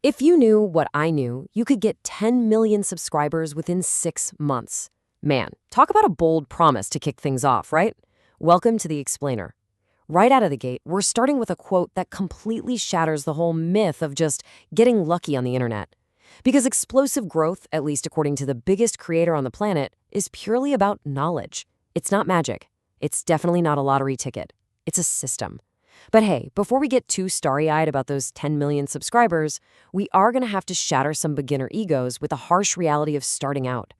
If you knew what I knew, you could get 10 million subscribers within 6 months. Man, talk about a bold promise to kick things off, right? Welcome to The Explainer. Right out of the gate, we're starting with a quote that completely shatters the whole myth of just getting lucky on the internet. Because explosive growth, at least according to the biggest creator on the planet, is purely about knowledge. It's not magic. It's definitely not a lottery ticket. It's a system. But hey, before we get too starry-eyed about those 10 million subscribers, we are going to have to shatter some beginner egos with the harsh reality of starting out.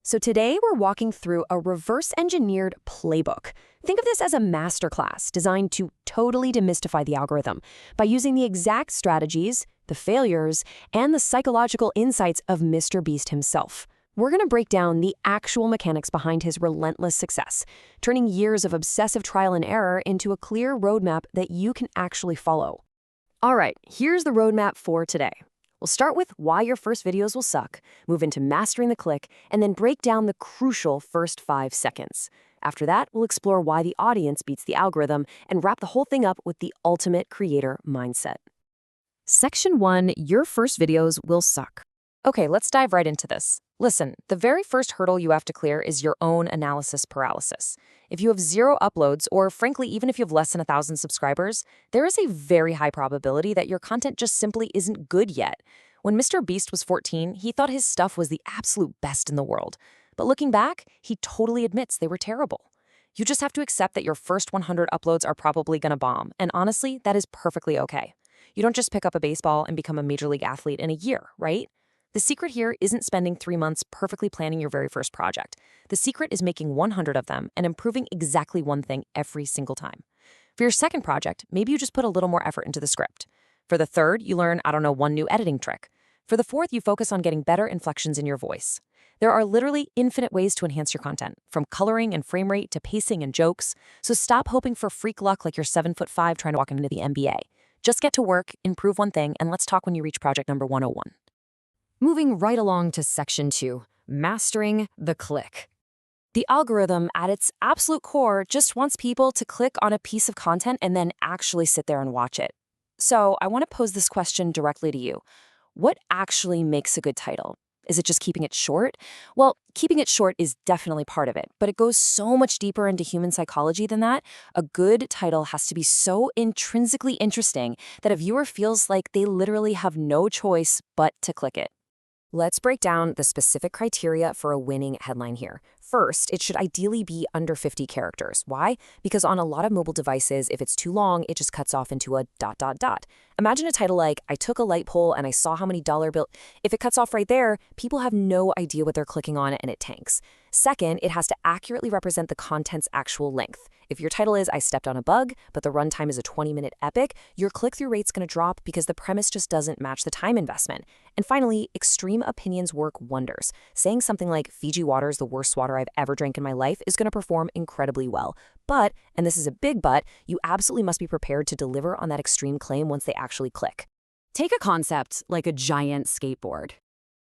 So today we're walking through a reverse-engineered playbook. Think of this as a masterclass designed to totally demystify the algorithm by using the exact strategies, the failures, and the psychological insights of Mr. Beast himself. We're going to break down the actual mechanics behind his relentless success, turning years of obsessive trial and error into a clear roadmap that you can actually follow. All right, here's the roadmap for today. We'll start with why your first videos will suck, move into mastering the click, and then break down the crucial first 5 seconds. After that, we'll explore why the audience beats the algorithm and wrap the whole thing up with the ultimate creator mindset. Section 1, your first videos will suck. Okay, let's dive right into this. Listen, the very first hurdle you have to clear is your own analysis paralysis. If you have 0 uploads, or frankly, even if you have less than 1,000 subscribers, there is a very high probability that your content just simply isn't good yet. When Mr. Beast was 14, he thought his stuff was the absolute best in the world. But looking back, he totally admits they were terrible. You just have to accept that your first 100 uploads are probably gonna bomb, and honestly, that is perfectly okay. You don't just pick up a baseball and become a major league athlete in a year, right? The secret here isn't spending 3 months perfectly planning your very first project. The secret is making 100 of them and improving exactly one thing every single time. For your second project, maybe you just put a little more effort into the script. For the third, you learn, one new editing trick. For the fourth, you focus on getting better inflections in your voice. There are literally infinite ways to enhance your content, from coloring and frame rate to pacing and jokes. So stop hoping for freak luck like you're 7'5" trying to walk into the NBA. Just get to work, improve one thing, and let's talk when you reach project number 101. Moving right along to section 2, mastering the click. The algorithm, at its absolute core, just wants people to click on a piece of content and then actually sit there and watch it. So I want to pose this question directly to you. What actually makes a good title? Is it just keeping it short? Well, keeping it short is definitely part of it, but it goes so much deeper into human psychology than that. A good title has to be so intrinsically interesting that a viewer feels like they literally have no choice but to click it. Let's break down the specific criteria for a winning headline here. First, it should ideally be under 50 characters. Why? Because on a lot of mobile devices, if it's too long, it just cuts off into a ... Imagine a title like, I took a light pole and I saw how many dollar bill. If it cuts off right there, people have no idea what they're clicking on and it tanks. Second, it has to accurately represent the content's actual length. If your title is I stepped on a bug, but the runtime is a 20-minute epic, your click-through rate's going to drop because the premise just doesn't match the time investment. And finally, extreme opinions work wonders. Saying something like Fiji water is the worst water I've ever drank in my life is going to perform incredibly well. But, and this is a big but, you absolutely must be prepared to deliver on that extreme claim once they actually click. Take a concept like a giant skateboard.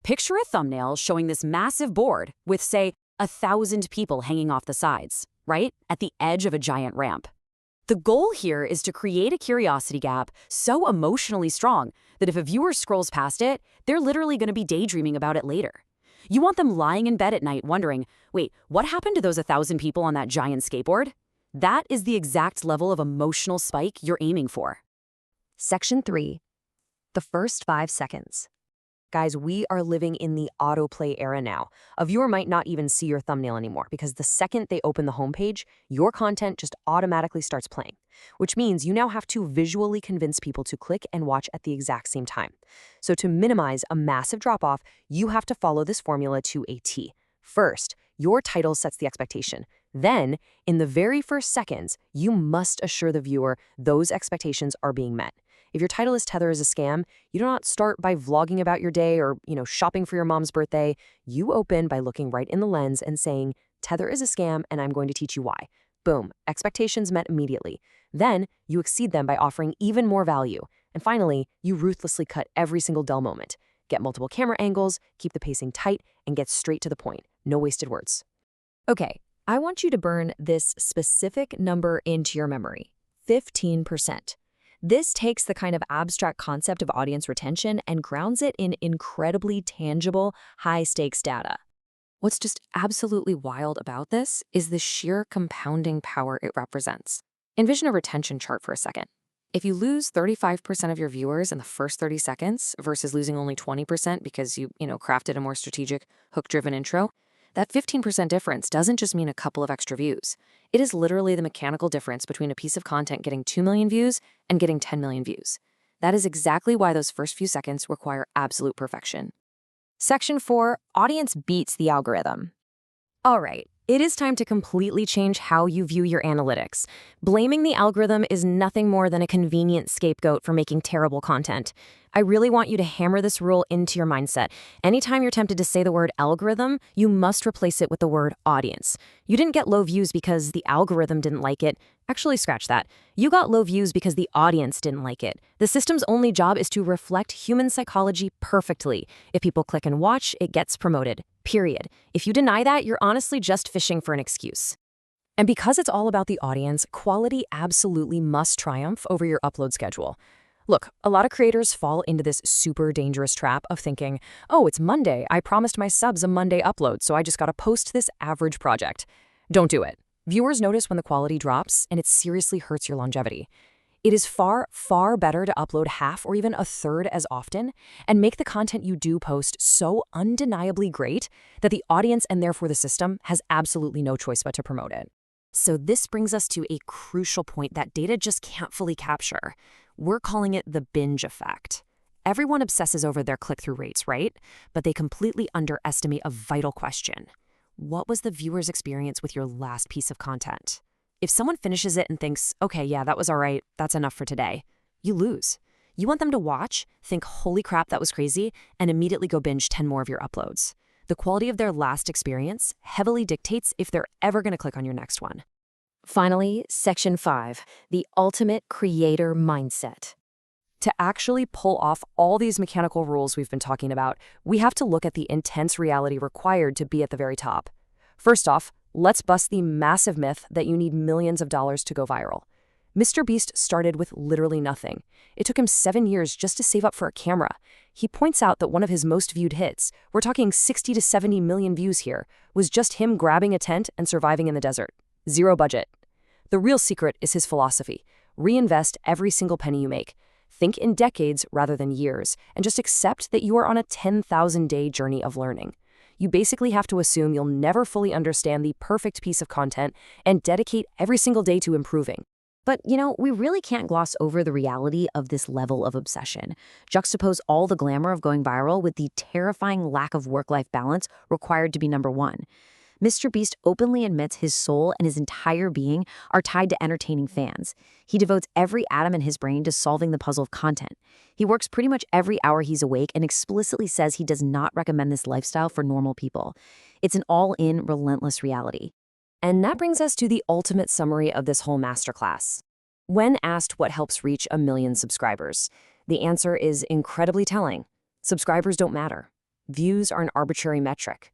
Picture a thumbnail showing this massive board with, say, 1,000 people hanging off the sides, right? At the edge of a giant ramp. The goal here is to create a curiosity gap so emotionally strong that if a viewer scrolls past it, they're literally going to be daydreaming about it later. You want them lying in bed at night wondering, wait, what happened to those 1,000 people on that giant skateboard? That is the exact level of emotional spike you're aiming for. Section 3, the first 5 seconds. Guys, we are living in the autoplay era now. A viewer might not even see your thumbnail anymore because the second they open the homepage, your content just automatically starts playing, which means you now have to visually convince people to click and watch at the exact same time. So to minimize a massive drop-off, you have to follow this formula to a T. First, your title sets the expectation. Then, in the very first seconds, you must assure the viewer those expectations are being met. If your title is Tether is a scam, you do not start by vlogging about your day or, shopping for your mom's birthday. You open by looking right in the lens and saying, Tether is a scam and I'm going to teach you why. Boom, expectations met immediately. Then you exceed them by offering even more value. And finally, you ruthlessly cut every single dull moment. Get multiple camera angles, keep the pacing tight, and get straight to the point. No wasted words. Okay, I want you to burn this specific number into your memory, 15%. This takes the kind of abstract concept of audience retention and grounds it in incredibly tangible, high-stakes data. What's just absolutely wild about this is the sheer compounding power it represents. Envision a retention chart for a second. If you lose 35% of your viewers in the first 30 seconds versus losing only 20% because you crafted a more strategic, hook-driven intro, that 15% difference doesn't just mean a couple of extra views. It is literally the mechanical difference between a piece of content getting 2 million views and getting 10 million views. That is exactly why those first few seconds require absolute perfection. Section 4, Audience Beats the Algorithm. All right, it is time to completely change how you view your analytics. Blaming the algorithm is nothing more than a convenient scapegoat for making terrible content. I really want you to hammer this rule into your mindset. Anytime you're tempted to say the word algorithm, you must replace it with the word audience. You didn't get low views because the algorithm didn't like it. Actually, scratch that. You got low views because the audience didn't like it. The system's only job is to reflect human psychology perfectly. If people click and watch, it gets promoted. Period. If you deny that, you're honestly just fishing for an excuse. And because it's all about the audience, quality absolutely must triumph over your upload schedule. Look, a lot of creators fall into this super dangerous trap of thinking, oh, it's Monday. I promised my subs a Monday upload, so I just gotta post this average project. Don't do it. Viewers notice when the quality drops, and it seriously hurts your longevity. It is far, far better to upload half or even a third as often and make the content you do post so undeniably great that the audience and therefore the system has absolutely no choice but to promote it. So this brings us to a crucial point that data just can't fully capture. We're calling it the binge effect. Everyone obsesses over their click-through rates, right? But they completely underestimate a vital question. What was the viewer's experience with your last piece of content? If someone finishes it and thinks, okay, yeah, that was all right, that's enough for today, you lose. You want them to watch, think, holy crap, that was crazy, and immediately go binge 10 more of your uploads. The quality of their last experience heavily dictates if they're ever going to click on your next one. Finally, Section 5, the ultimate creator mindset. To actually pull off all these mechanical rules we've been talking about, we have to look at the intense reality required to be at the very top. First off, let's bust the massive myth that you need millions of dollars to go viral. MrBeast started with literally nothing. It took him 7 years just to save up for a camera. He points out that one of his most viewed hits, we're talking 60 to 70 million views here, was just him grabbing a tent and surviving in the desert. Zero budget. The real secret is his philosophy. Reinvest every single penny you make. Think in decades rather than years, and just accept that you are on a 10,000-day journey of learning. You basically have to assume you'll never fully understand the perfect piece of content and dedicate every single day to improving. But, we really can't gloss over the reality of this level of obsession. Juxtapose all the glamour of going viral with the terrifying lack of work-life balance required to be number one. MrBeast openly admits his soul and his entire being are tied to entertaining fans. He devotes every atom in his brain to solving the puzzle of content. He works pretty much every hour he's awake and explicitly says he does not recommend this lifestyle for normal people. It's an all-in, relentless reality. And that brings us to the ultimate summary of this whole masterclass. When asked what helps reach 1 million subscribers, the answer is incredibly telling. Subscribers don't matter. Views are an arbitrary metric.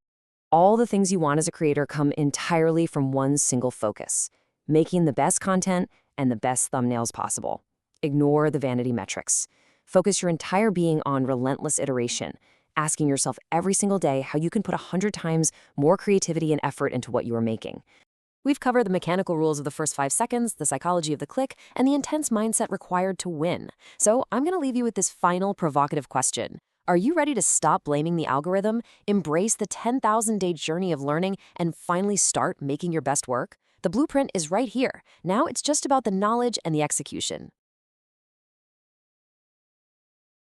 All the things you want as a creator come entirely from one single focus: making the best content and the best thumbnails possible. Ignore the vanity metrics. Focus your entire being on relentless iteration, asking yourself every single day how you can put 100 times more creativity and effort into what you are making. We've covered the mechanical rules of the first 5 seconds, the psychology of the click, and the intense mindset required to win. So I'm going to leave you with this final provocative question. Are you ready to stop blaming the algorithm, embrace the 10,000-day journey of learning, and finally start making your best work? The blueprint is right here. Now it's just about the knowledge and the execution.